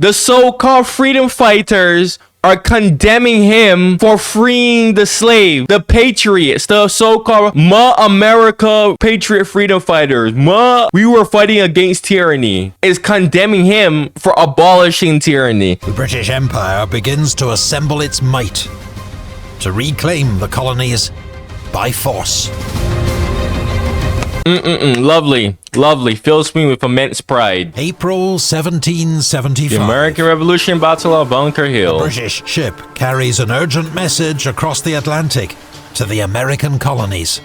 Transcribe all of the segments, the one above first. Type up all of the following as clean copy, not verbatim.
The so-called freedom fighters are condemning him for freeing the slave, the patriots, the so-called America patriot freedom fighters. We were fighting against tyranny, is condemning him for abolishing tyranny. The British Empire begins to assemble its might to reclaim the colonies by force. Lovely, lovely. Fills me with immense pride. April 1775. The American Revolution Battle of Bunker Hill. A British ship carries an urgent message across the Atlantic to the American colonies.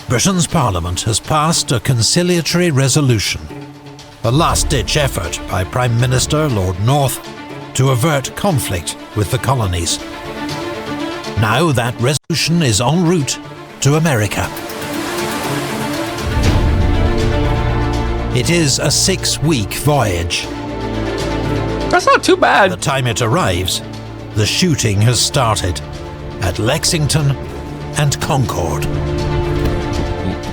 Britain's Parliament has passed a conciliatory resolution, a last-ditch effort by Prime Minister Lord North to avert conflict with the colonies. Now that resolution is en route to America. It is a 6-week voyage. That's not too bad. By the time it arrives, the shooting has started at Lexington and Concord.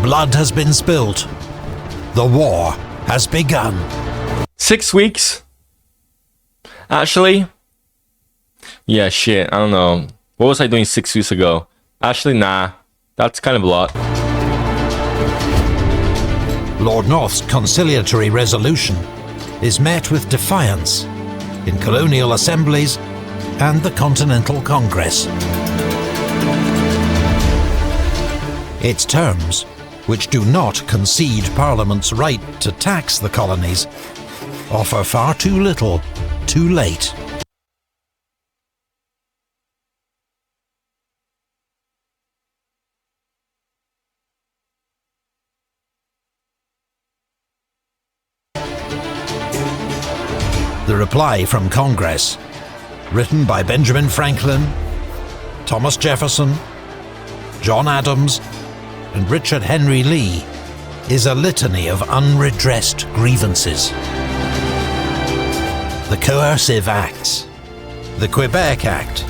Blood has been spilt. The war has begun. 6 weeks? Actually? Yeah, shit, I don't know. What was I doing 6 weeks ago? Actually, nah. That's kind of a lot. Lord North's conciliatory resolution is met with defiance in colonial assemblies and the Continental Congress. Its terms, which do not concede Parliament's right to tax the colonies, offer far too little, too late. The reply from Congress, written by Benjamin Franklin, Thomas Jefferson, John Adams, and Richard Henry Lee, is a litany of unredressed grievances. The Coercive Acts, the Quebec Act,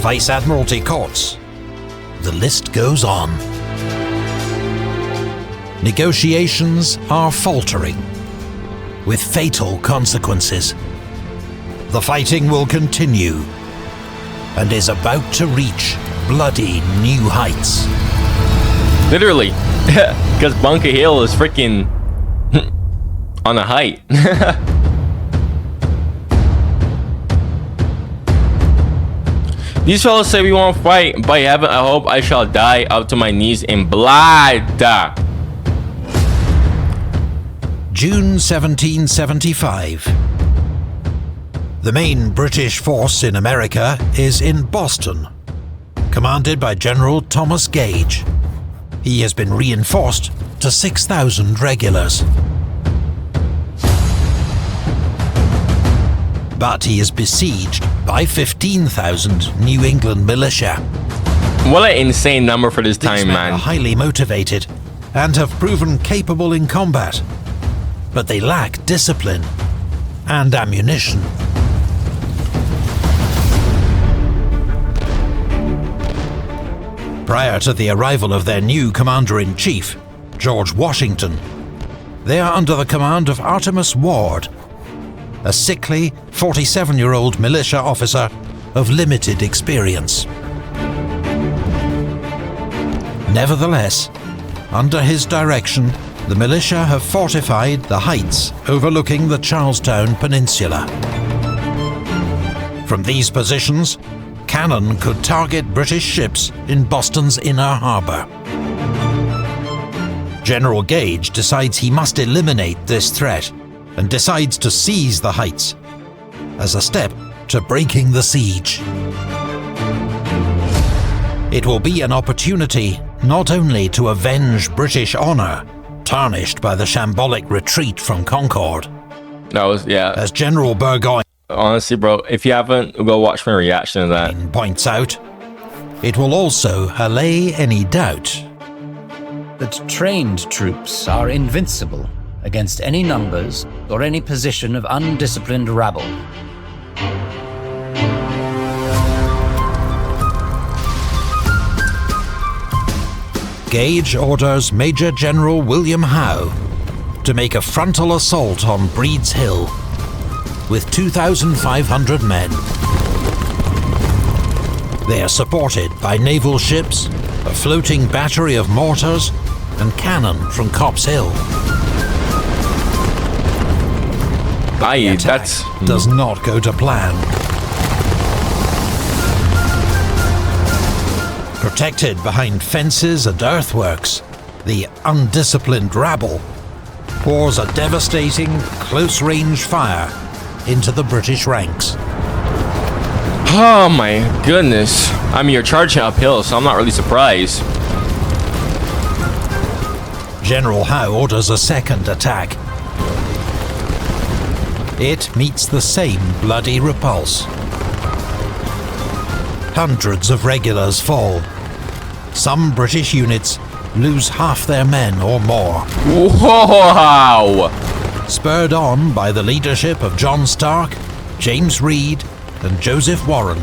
Vice Admiralty Courts, the list goes on. Negotiations are faltering, with fatal consequences. The fighting will continue and is about to reach bloody new heights. Literally, because Bunker Hill is freaking on a height. These fellas say we won't fight. By heaven, I hope I shall die up to my knees in blood. June 1775. The main British force in America is in Boston, commanded by General Thomas Gage. He has been reinforced to 6,000 regulars. But he is besieged by 15,000 New England militia. What an insane number for this time, These men man. are highly motivated and have proven capable in combat, but they lack discipline and ammunition. Prior to the arrival of their new commander-in-chief, George Washington, they are under the command of Artemus Ward, a sickly 47-year-old militia officer of limited experience. Nevertheless, under his direction, the militia have fortified the heights overlooking the Charlestown Peninsula. From these positions, cannon could target British ships in Boston's inner harbour. General Gage decides he must eliminate this threat and decides to seize the heights as a step to breaking the siege. It will be an opportunity not only to avenge British honour, tarnished by the shambolic retreat from Concord. That was, yeah. As General Burgoyne, honestly, bro, if you haven't, go watch my reaction to that. Points out, it will also allay any doubt that trained troops are invincible against any numbers or any position of undisciplined rabble. Gage orders Major General William Howe to make a frontal assault on Breed's Hill. with 2,500 men. They are supported by naval ships, a floating battery of mortars, and cannon from Copp's Hill. The attack does not go to plan. Protected behind fences and earthworks, the undisciplined rabble pours a devastating, close-range fire into the British ranks. Oh my goodness. I mean, you're charging uphill, so I'm not really surprised. General Howe orders a second attack. It meets the same bloody repulse. Hundreds of regulars fall. Some British units lose half their men or more. Wow! Spurred on by the leadership of John Stark, James Reed, and Joseph Warren,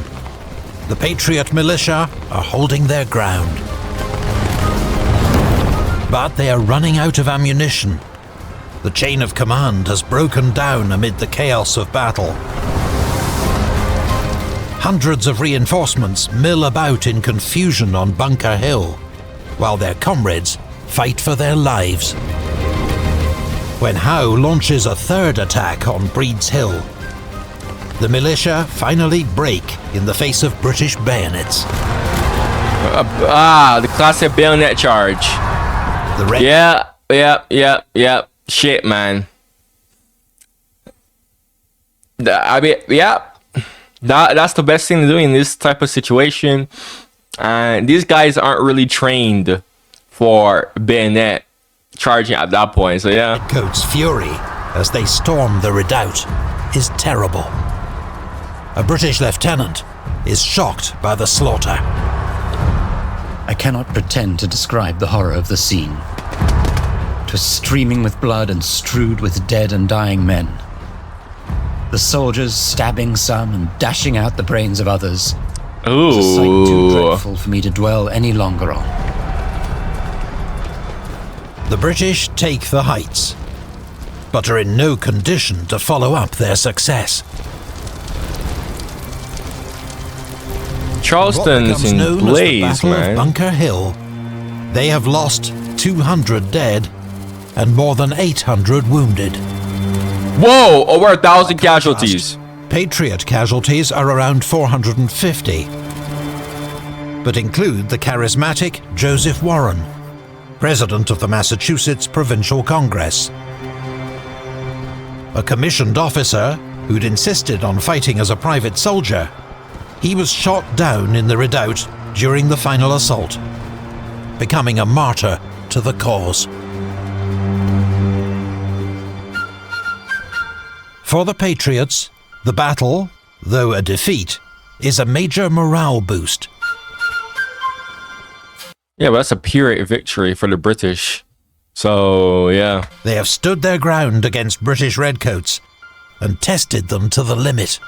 the Patriot militia are holding their ground. But they are running out of ammunition. The chain of command has broken down amid the chaos of battle. Hundreds of reinforcements mill about in confusion on Bunker Hill, while their comrades fight for their lives. When Howe launches a third attack on Breed's Hill, the militia finally break in the face of British bayonets. The classic bayonet charge. Yeah. Shit, man. I mean, yeah. That's the best thing to do in this type of situation. And these guys aren't really trained for bayonet charging at that point, so yeah. Redcoats' fury as they storm the redoubt is terrible. A British lieutenant is shocked by the slaughter. I cannot pretend to describe the horror of the scene. It was streaming with blood and strewed with dead and dying men. The soldiers stabbing some and dashing out the brains of others. Ooh. It was a sight too dreadful for me to dwell any longer on. The British take the heights, but are in no condition to follow up their success. Charleston's in blaze, man. Of Bunker Hill, they have lost 200 dead and more than 800 wounded. Whoa! Over 1,000 casualties. Patriot casualties are around 450, but include the charismatic Joseph Warren, president of the Massachusetts Provincial Congress. A commissioned officer who'd insisted on fighting as a private soldier, he was shot down in the redoubt during the final assault, becoming a martyr to the cause. For the Patriots, the battle, though a defeat, is a major morale boost. Yeah, but that's a pyrrhic victory for the British. So, yeah. They have stood their ground against British redcoats and tested them to the limit.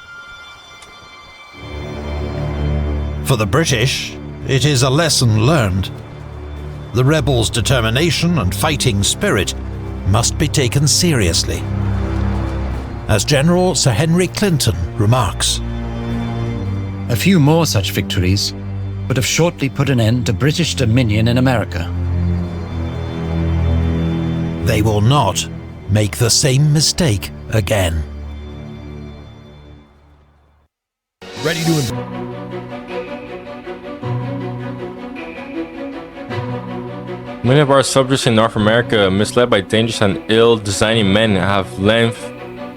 For the British, it is a lesson learned. The rebels' determination and fighting spirit must be taken seriously. As General Sir Henry Clinton remarks, a few more such victories would have shortly put an end to British dominion in America. They will not make the same mistake again. Ready to... Many of our subjects in North America, misled by dangerous and ill-designing men, have length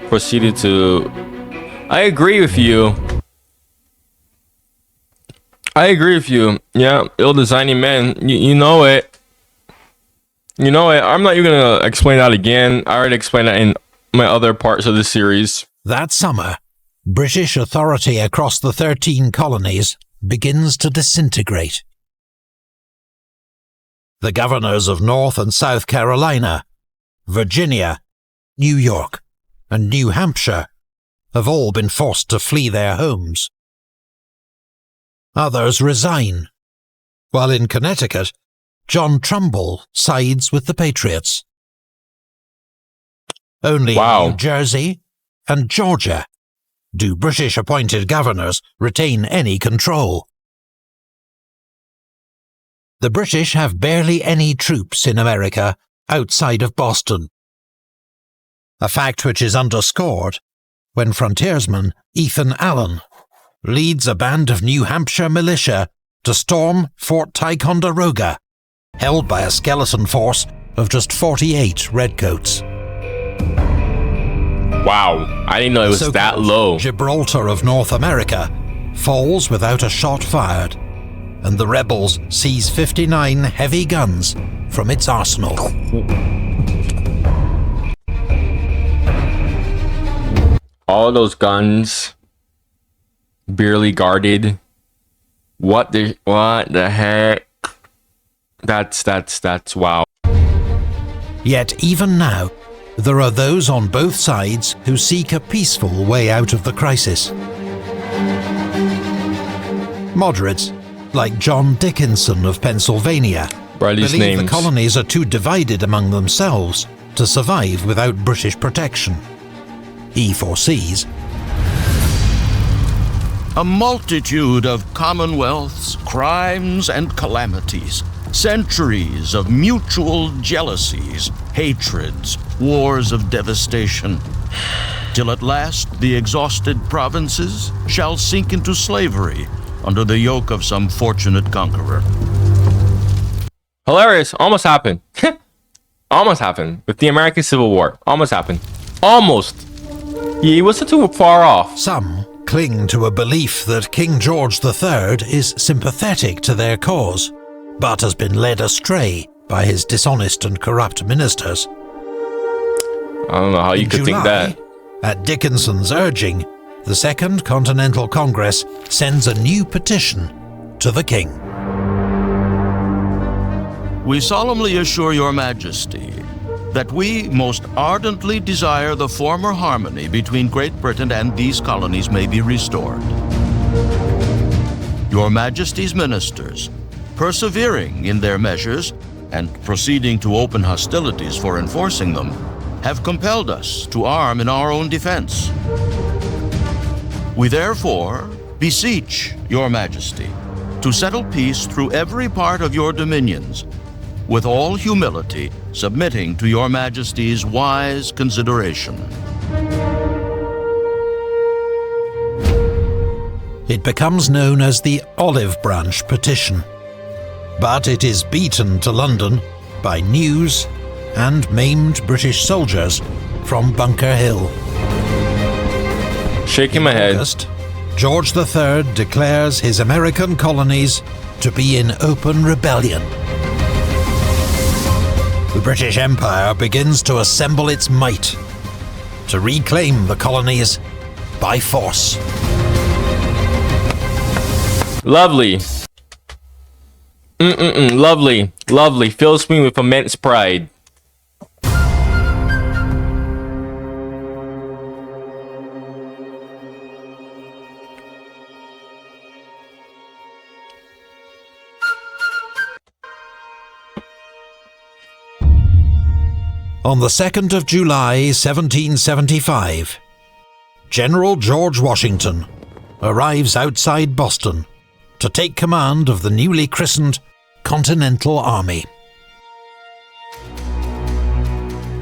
proceeded to... I agree with you. Yeah, ill-designing men. You know it. You know it. I'm not even gonna explain that again. I already explained that in my other parts of the series. That summer, British authority across the 13 colonies begins to disintegrate. The governors of North and South Carolina, Virginia, New York, and New Hampshire have all been forced to flee their homes. Others resign, while in Connecticut, John Trumbull sides with the Patriots. Only New Jersey and Georgia do British-appointed governors retain any control. The British have barely any troops in America outside of Boston, a fact which is underscored when frontiersman Ethan Allen leads a band of New Hampshire militia to storm Fort Ticonderoga, held by a skeleton force of just 48 redcoats. Wow, I didn't know it was that low. Gibraltar of North America falls without a shot fired, and the rebels seize 59 heavy guns from its arsenal. All those guns, barely guarded. What the heck? That's wow. Yet even now, there are those on both sides who seek a peaceful way out of the crisis. Moderates, like John Dickinson of Pennsylvania, Briley's believe names. the colonies are too divided among themselves to survive without British protection. He foresees a multitude of commonwealths, crimes, and calamities, centuries of mutual jealousies, hatreds, wars of devastation, till at last the exhausted provinces shall sink into slavery under the yoke of some fortunate conqueror. Hilarious. Almost happened. Almost happened with the American Civil War. Almost happened. Almost. He wasn't too far off. some cling to a belief that King George III is sympathetic to their cause, but has been led astray by his dishonest and corrupt ministers. I don't know how you In could think July, that. At Dickinson's urging, the Second Continental Congress sends a new petition to the king. We solemnly assure your majesty that we most ardently desire the former harmony between Great Britain and these colonies may be restored. Your majesty's ministers, persevering in their measures and proceeding to open hostilities for enforcing them, have compelled us to arm in our own defense. We therefore beseech your majesty to settle peace through every part of your dominions, with all humility, submitting to your majesty's wise consideration. It becomes known as the Olive Branch Petition, but it is beaten to London by news and maimed British soldiers from Bunker Hill. Shaking my head. August, George III declares his American colonies to be in open rebellion. The British Empire begins to assemble its might to reclaim the colonies by force. Lovely. Lovely. Lovely. Fills me with immense pride. On the 2nd of July, 1775, General George Washington arrives outside Boston to take command of the newly christened Continental Army.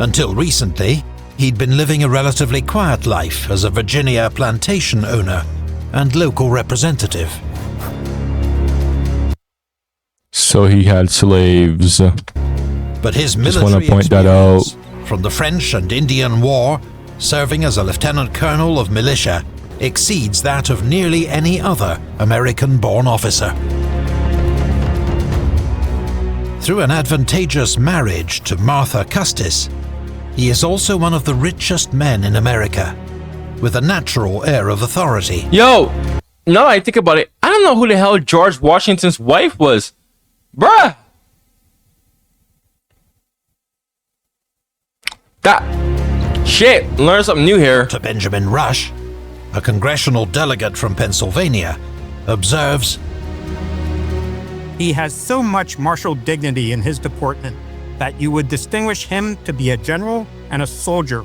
Until recently, he'd been living a relatively quiet life as a Virginia plantation owner and local representative. So he had slaves. But his Just wanna military point that out. experience from the French and Indian War, serving as a lieutenant colonel of militia, exceeds that of nearly any other American-born officer. Through an advantageous marriage to Martha Custis, he is also one of the richest men in America, with a natural air of authority. Yo, now I think about it, I don't know who the hell George Washington's wife was. Bruh! That... Shit, learn something new here. To Benjamin Rush, a congressional delegate from Pennsylvania, observes, He has so much martial dignity in his deportment that you would distinguish him to be a general and a soldier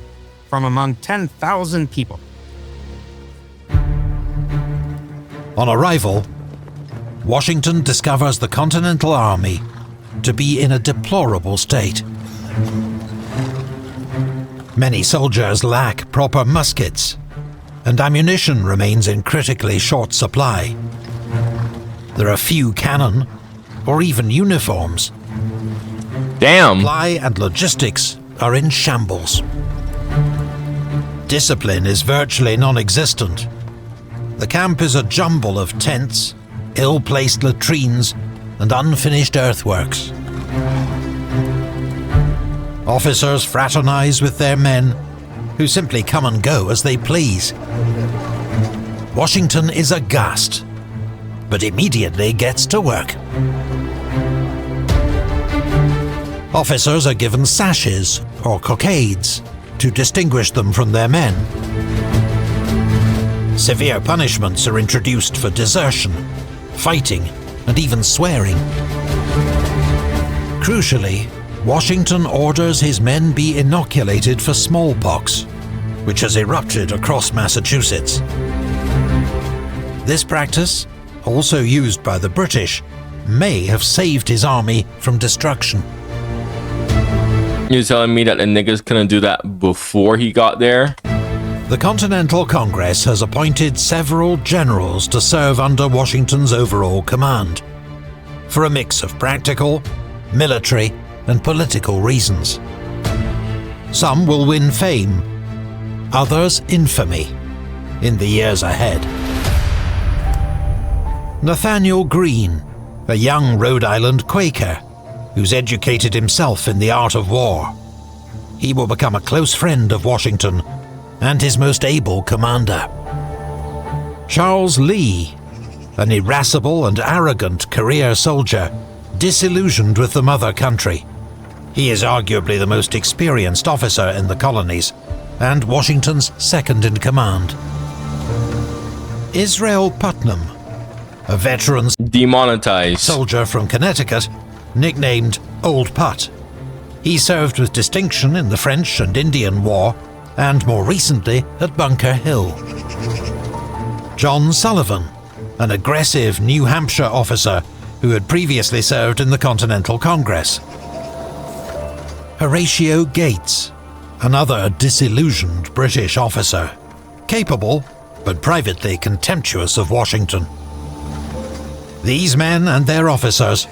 from among 10,000 people. On arrival, Washington discovers the Continental Army to be in a deplorable state. Many soldiers lack proper muskets, and ammunition remains in critically short supply. There are few cannon or even uniforms. Damn. Supply and logistics are in shambles. Discipline is virtually non-existent. The camp is a jumble of tents, ill-placed latrines, and unfinished earthworks. Officers fraternize with their men, who simply come and go as they please. Washington is aghast, but immediately gets to work. Officers are given sashes or cockades to distinguish them from their men. Severe punishments are introduced for desertion, fighting, and even swearing. Crucially, Washington orders his men be inoculated for smallpox, which has erupted across Massachusetts. This practice, also used by the British, may have saved his army from destruction. You're telling me that the niggas couldn't do that before he got there? The Continental Congress has appointed several generals to serve under Washington's overall command, for a mix of practical, military, and political reasons. Some will win fame, others infamy, in the years ahead. Nathaniel Greene, a young Rhode Island Quaker, who's educated himself in the art of war. He will become a close friend of Washington and his most able commander. Charles Lee, an irascible and arrogant career soldier, disillusioned with the mother country. He is arguably the most experienced officer in the colonies, and Washington's second in command. Israel Putnam, a veteran Demonetized. soldier from Connecticut, nicknamed Old Put. He served with distinction in the French and Indian War, and more recently at Bunker Hill. John Sullivan, an aggressive New Hampshire officer who had previously served in the Continental Congress. Horatio Gates, another disillusioned British officer, capable but privately contemptuous of Washington. These men and their officers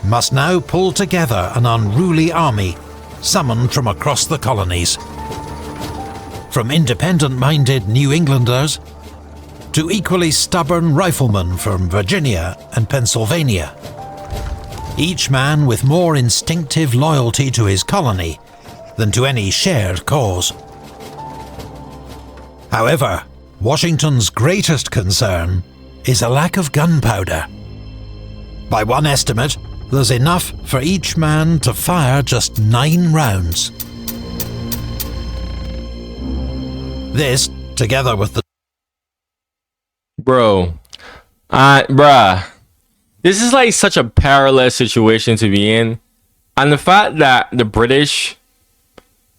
must now pull together an unruly army summoned from across the colonies. From independent-minded New Englanders to equally stubborn riflemen from Virginia and Pennsylvania, each man with more instinctive loyalty to his colony than to any shared cause. However, Washington's greatest concern is a lack of gunpowder. By one estimate, there's enough for each man to fire just 9 rounds. This, together with the Bruh. This is like such a perilous situation to be in. And the fact that the British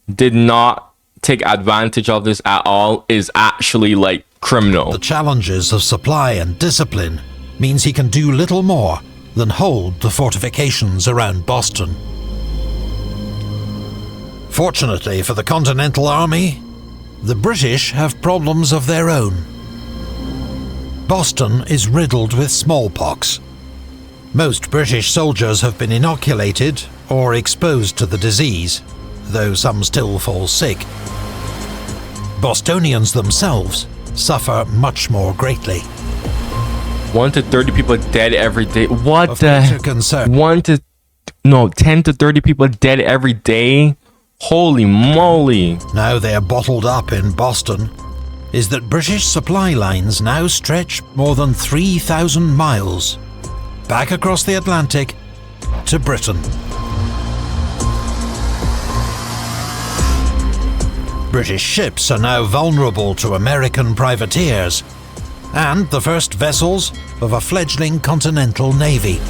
did not take advantage of this at all is actually like criminal. challenges of supply and discipline means he can do little more than hold the fortifications around Boston. Fortunately for the Continental Army, the British have problems of their own. Boston is riddled with smallpox. Most British soldiers have been inoculated or exposed to the disease, though some still fall sick. Bostonians themselves suffer much more greatly. 1 to 30 people dead every day. What Of the major concern. 10 to 30 people dead every day? Holy moly. Now they are bottled up in Boston, is that British supply lines now stretch more than 3,000 miles back across the Atlantic to Britain. British ships are now vulnerable to American privateers and the first vessels of a fledgling continental navy.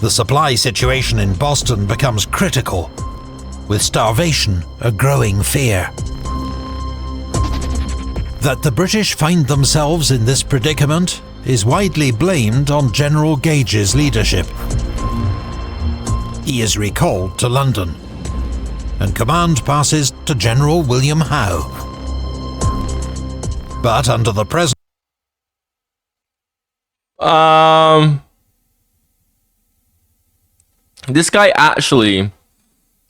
The supply situation in Boston becomes critical, with starvation a growing fear. That the British find themselves in this predicament is widely blamed on General Gage's leadership. He is recalled to London, and command passes to General William Howe. But under the present this guy actually,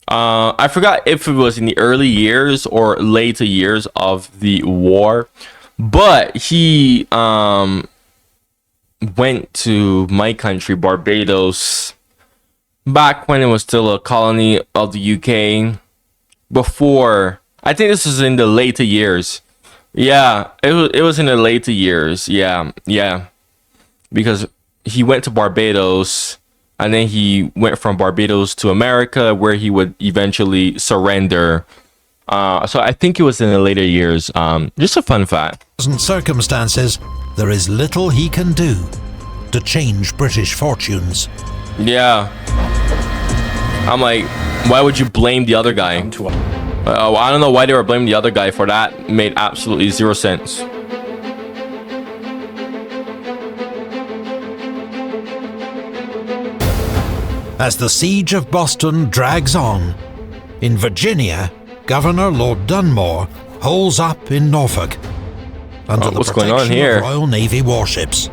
I forgot if it was in the early years or later years of the war, but he went to my country, Barbados, back when it was still a colony of the UK. Before, I think this was in the later years. Yeah, it was in the later years. Yeah. Because he went to Barbados, and then he went from Barbados to America, where he would eventually surrender. So I think it was in the later years. Just a fun fact. circumstances, there is little he can do to change British fortunes. Yeah. I'm like, why would you blame the other guy? I don't know why they were blaming the other guy for that. It made absolutely zero sense. As the siege of Boston drags on, in Virginia, Governor Lord Dunmore holes up in Norfolk under the what's going on protection here? of Royal Navy warships.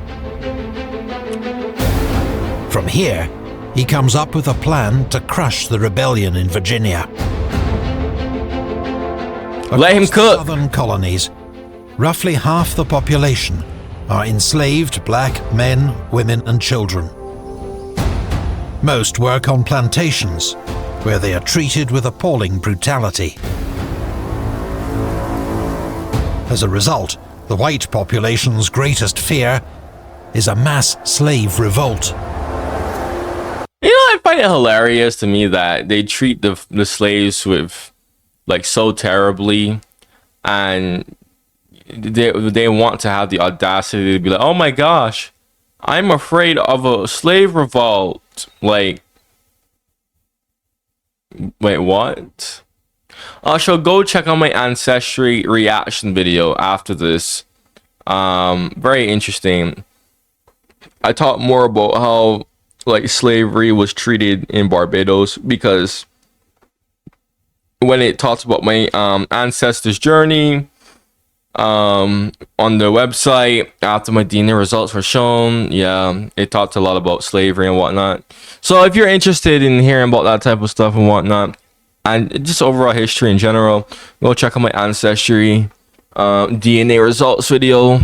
From here, he comes up with a plan to crush the rebellion in Virginia. Let him Across the cook. southern colonies, roughly half the population are enslaved black men, women and children. Most work on plantations, where they are treated with appalling brutality. As a result, the white population's greatest fear is a mass slave revolt. You know, I find it hilarious to me that they treat the slaves with like so terribly, and they want to have the audacity to be like, oh my gosh, I'm afraid of a slave revolt. Like, wait, what? Also, go check out my ancestry reaction video after this. Very interesting. I talk more about how like slavery was treated in Barbados, because when it talks about my ancestors' journey on the website after my DNA results were shown, yeah, it talked a lot about slavery and whatnot. So if you're interested in hearing about that type of stuff and whatnot, and just overall history in general, go check out my ancestry DNA results video.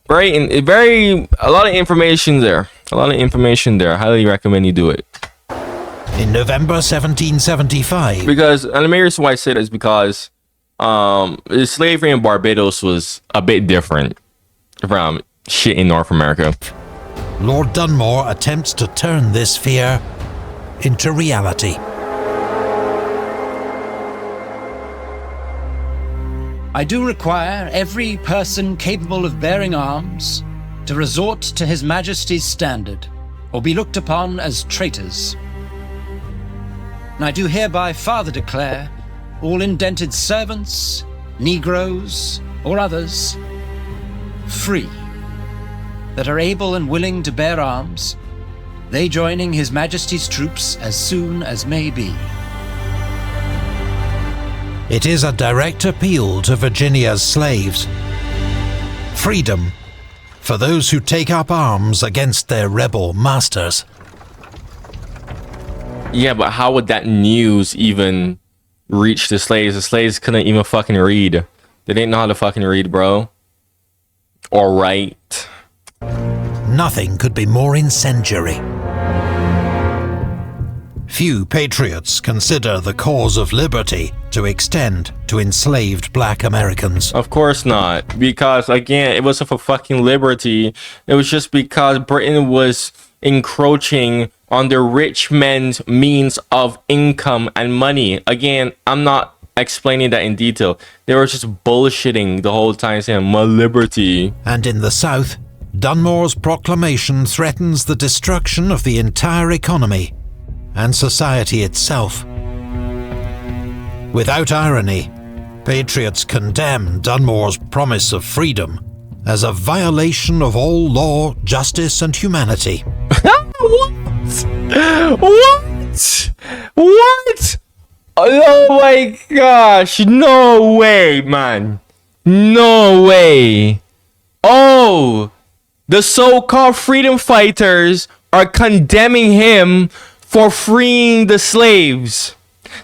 A lot of information there. I highly recommend you do it. In November 1775, Because, and the main reason why I say that is because the slavery in Barbados was a bit different from shit in North America. Lord Dunmore attempts to turn this fear into reality. I do require every person capable of bearing arms to resort to His Majesty's standard, or be looked upon as traitors. And I do hereby farther declare all indented servants, Negroes, or others, free, that are able and willing to bear arms, they joining His Majesty's troops as soon as may be. It is a direct appeal to Virginia's slaves. Freedom for those who take up arms against their rebel masters. Yeah, but how would that news even reach the slaves? The slaves couldn't even fucking read. They didn't know how to fucking read, bro. Or write. Nothing could be more incendiary. Few patriots consider the cause of liberty to extend to enslaved black Americans. Of course not. Because, again, it wasn't for fucking liberty. It was just because Britain was encroaching on the rich men's means of income and money. Again, I'm not explaining that in detail. They were just bullshitting the whole time, saying, my liberty. And in the South, Dunmore's proclamation threatens the destruction of the entire economy and society itself. Without irony, Patriots condemn Dunmore's promise of freedom as a violation of all law, justice, and humanity. What? Oh my gosh, no way, man. No way. Oh, the so-called freedom fighters are condemning him for freeing the slaves.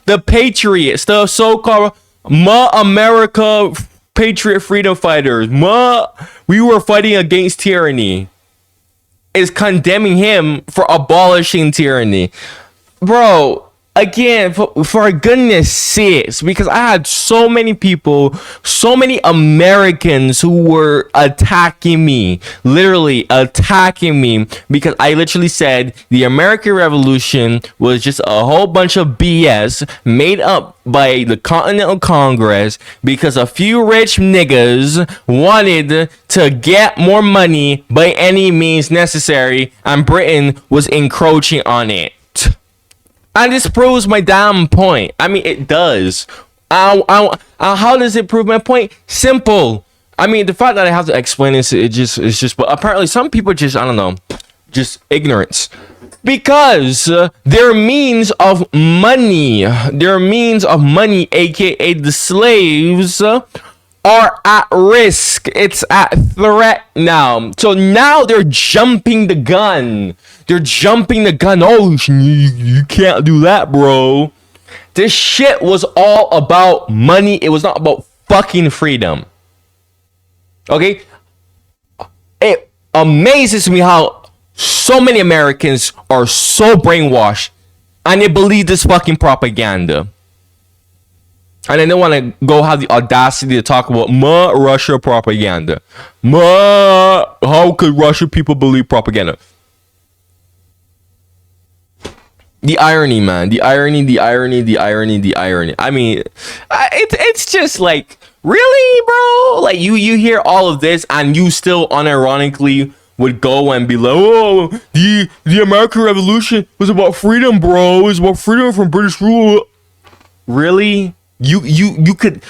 The patriots, the so-called America patriot freedom fighters, we were fighting against tyranny, is condemning him for abolishing tyranny. Bro, again, for goodness sakes, because I had so many people, so many Americans who were attacking me, literally attacking me, because I literally said the American Revolution was just a whole bunch of BS made up by the Continental Congress because a few rich niggas wanted to get more money by any means necessary, and Britain was encroaching on it. And this proves my damn point. I mean, it does. How does it prove my point? Simple. I mean, the fact that I have to explain this, it's just. But apparently, some people just, I don't know, just ignorance. Because their means of money, aka the slaves, are at risk. It's at threat now. So now they're jumping the gun. Oh, you can't do that, bro. This shit was all about money. It was not about fucking freedom. Okay? It amazes me how so many Americans are so brainwashed and they believe this fucking propaganda. And then they want to go have the audacity to talk about Russia propaganda. How could Russian people believe propaganda? The irony, man. The irony. I mean, it's just like, really, bro? Like, you hear all of this and you still unironically would go and be like, oh, the American Revolution was about freedom, bro. It was about freedom from British rule. Really? You could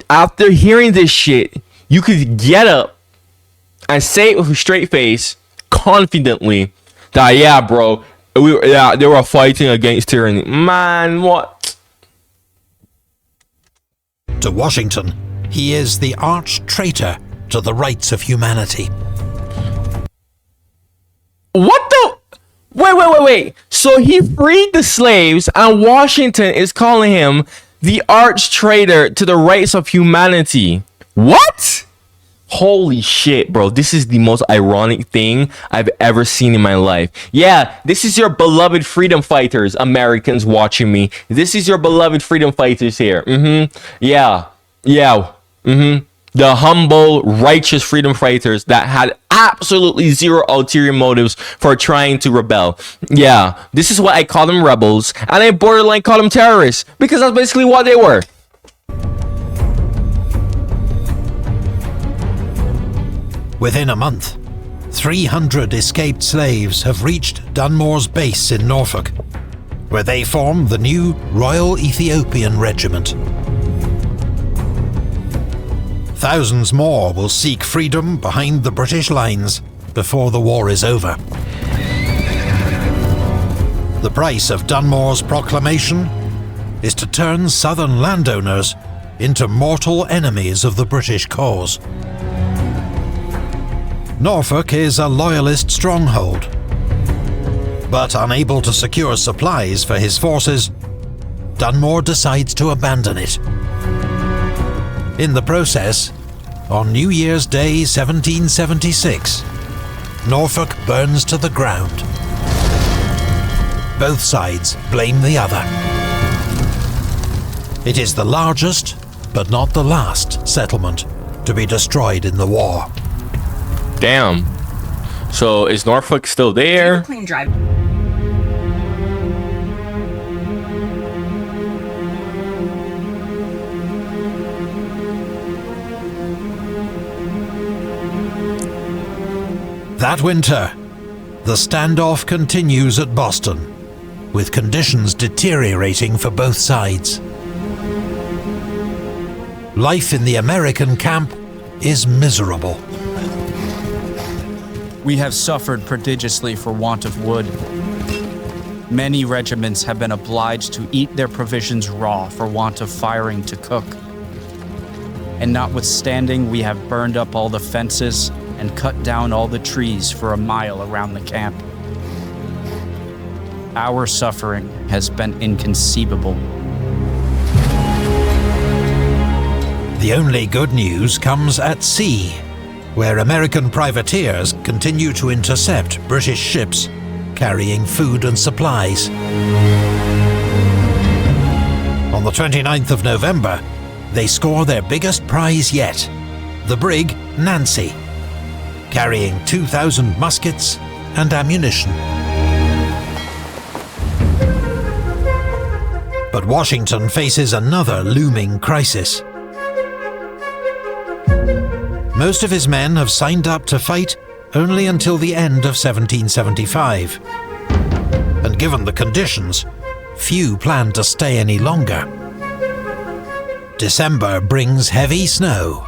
after hearing this shit, you could get up and say it with a straight face, confidently, that yeah, bro, they were fighting against tyranny. Man, what? To Washington, he is the arch traitor to the rights of humanity. What the? Wait. So he freed the slaves, and Washington is calling him the arch traitor to the rights of humanity. What? Holy shit, bro. This is the most ironic thing I've ever seen in my life. Yeah, this is your beloved freedom fighters, Americans watching me. This is your beloved freedom fighters here. Yeah. The humble, righteous freedom fighters that had absolutely zero ulterior motives for trying to rebel. Yeah, this is why I call them rebels, and I borderline call them terrorists, because that's basically what they were. Within a month, 300 escaped slaves have reached Dunmore's base in Norfolk, where they form the new Royal Ethiopian Regiment. Thousands more will seek freedom behind the British lines before the war is over. The price of Dunmore's proclamation is to turn southern landowners into mortal enemies of the British cause. Norfolk is a loyalist stronghold, but unable to secure supplies for his forces, Dunmore decides to abandon it. In the process, on New Year's Day 1776, Norfolk burns to the ground. Both sides blame the other. It is the largest, but not the last, settlement to be destroyed in the war. Damn. So is Norfolk still there? Clean drive. That winter, the standoff continues at Boston, with conditions deteriorating for both sides. life in the American camp is miserable. We have suffered prodigiously for want of wood. Many regiments have been obliged to eat their provisions raw for want of firing to cook. And notwithstanding, we have burned up all the fences and cut down all the trees for a mile around the camp. Our suffering has been inconceivable. The only good news comes at sea, where American privateers continue to intercept British ships carrying food and supplies. On the 29th of November, they score their biggest prize yet, the brig Nancy, carrying 2,000 muskets and ammunition. But Washington faces another looming crisis. Most of his men have signed up to fight only until the end of 1775. And given the conditions, few plan to stay any longer. December brings heavy snow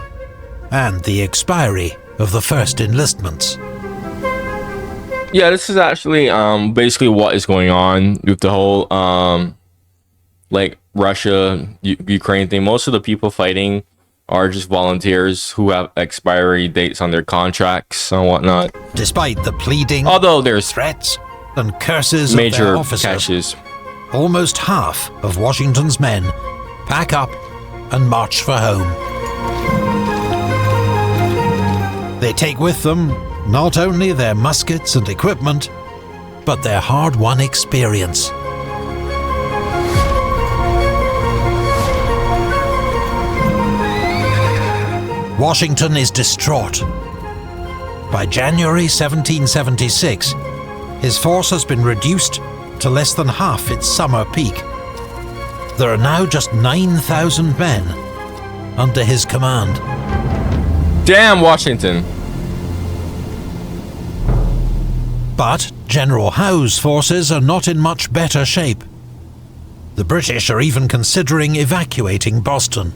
and the expiry of the first enlistments. Yeah, this is actually basically what is going on with the whole like Russia Ukraine thing. Most of the people fighting are just volunteers who have expiry dates on their contracts and whatnot. Despite the pleading, Although there's threats and curses of their major officers, catches. almost half of Washington's men pack up and march for home. They take with them not only their muskets and equipment, but their hard-won experience. Washington is distraught. By January 1776, his force has been reduced to less than half its summer peak. There are now just 9,000 men under his command. Damn, Washington. But General Howe's forces are not in much better shape. The British are even considering evacuating Boston.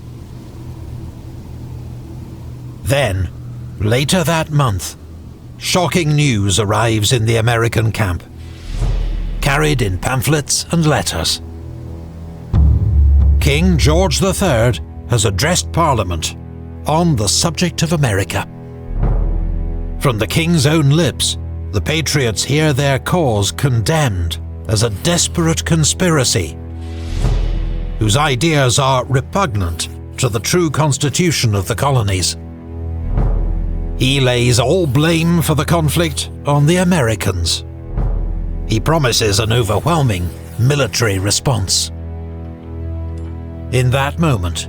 Then, later that month, shocking news arrives in the American camp, carried in pamphlets and letters. King George III has addressed Parliament on the subject of America. From the King's own lips, the Patriots hear their cause condemned as a desperate conspiracy, whose ideas are repugnant to the true constitution of the colonies. He lays all blame for the conflict on the Americans. He promises an overwhelming military response. In that moment,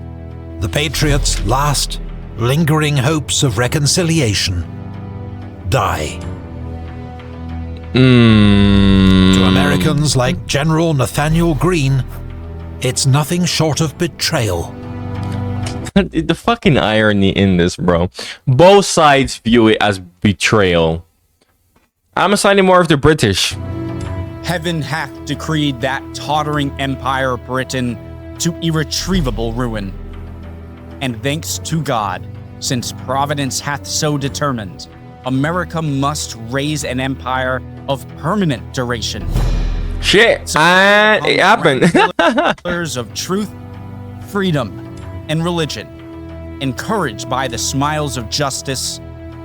the Patriots' last, lingering hopes of reconciliation die. To Americans like General Nathaniel Greene, it's nothing short of betrayal. The fucking irony in this, bro. Both sides view it as betrayal. I'm siding more of the British. Heaven hath decreed that tottering empire Britain to irretrievable ruin. And thanks to God, since Providence hath so determined, America must raise an empire of permanent duration. Shit, and it happened. Pillars of truth, freedom, and religion, encouraged by the smiles of justice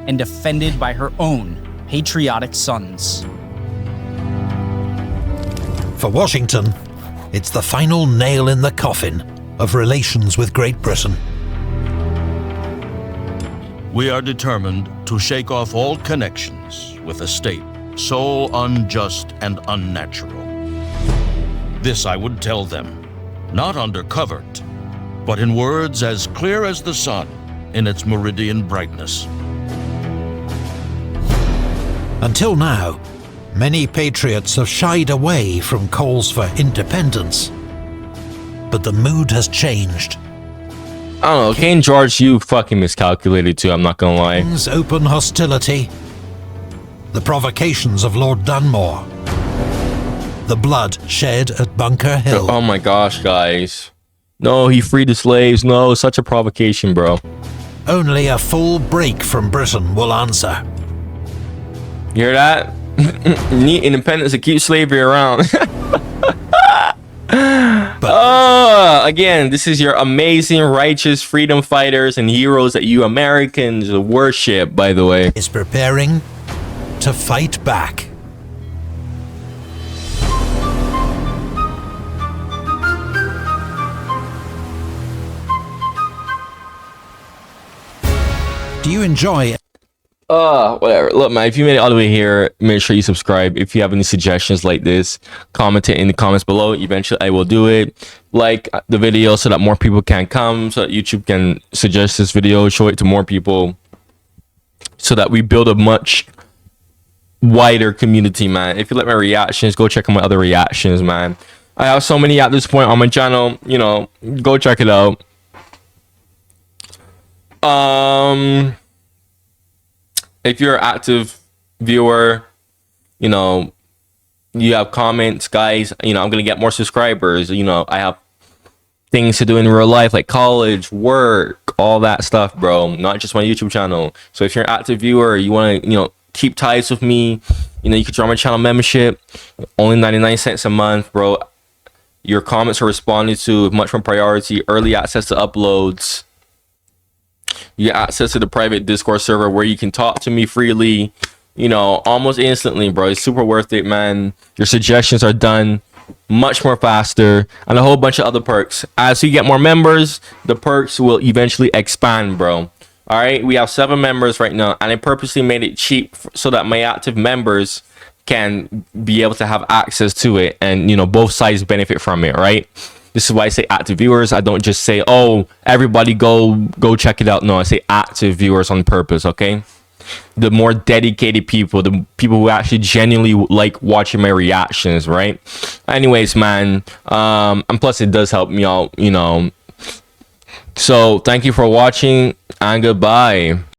and defended by her own patriotic sons. For Washington, it's the final nail in the coffin of relations with Great Britain. We are determined to shake off all connections with a state so unjust and unnatural. This I would tell them, not under covert, but in words as clear as the sun in its meridian brightness. Until now, many patriots have shied away from calls for independence. But the mood has changed. I don't know, King George, you fucking miscalculated too, I'm not gonna lie. King's open hostility, the provocations of Lord Dunmore, the blood shed at Bunker Hill. Oh my gosh, guys. No, he freed the slaves. No, such a provocation, bro. Only a full break from Britain will answer. You hear that? Need independence to keep slavery around. Again, this is your amazing, righteous freedom fighters and heroes that you Americans worship, by the way. Is preparing to fight back. Do you enjoy Whatever. Look, man, if you made it all the way here, make sure you subscribe. If you have any suggestions like this, comment it in the comments below. Eventually, I will do it. Like the video so that more people can come, so that YouTube can suggest this video, show it to more people, so that we build a much wider community, man. If you like my reactions, go check out my other reactions, man. I have so many at this point on my channel. You know, go check it out. If you're an active viewer, you know, you have comments, guys, you know, I'm gonna get more subscribers. You know, I have things to do in real life, like college, work, all that stuff, bro. Not just my YouTube channel. So if you're an active viewer, you want to, you know, keep ties with me, you know, you can join my channel membership. Only 99 cents a month, bro. Your comments are responded to with much more priority, early access to uploads. You get access to the private Discord server where you can talk to me freely, you know, almost instantly, bro. It's super worth it, man. Your suggestions are done much more faster, and a whole bunch of other perks. As you get more members, the perks will eventually expand, bro. All right, we have 7 members right now, and I purposely made it cheap so that my active members can be able to have access to it, and, you know, both sides benefit from it, right? This is why I say active viewers. I don't just say, oh, everybody go check it out. No, I say active viewers on purpose, okay? The more dedicated people, the people who actually genuinely like watching my reactions, right? Anyways, man, and plus it does help me out, you know. So thank you for watching, and goodbye.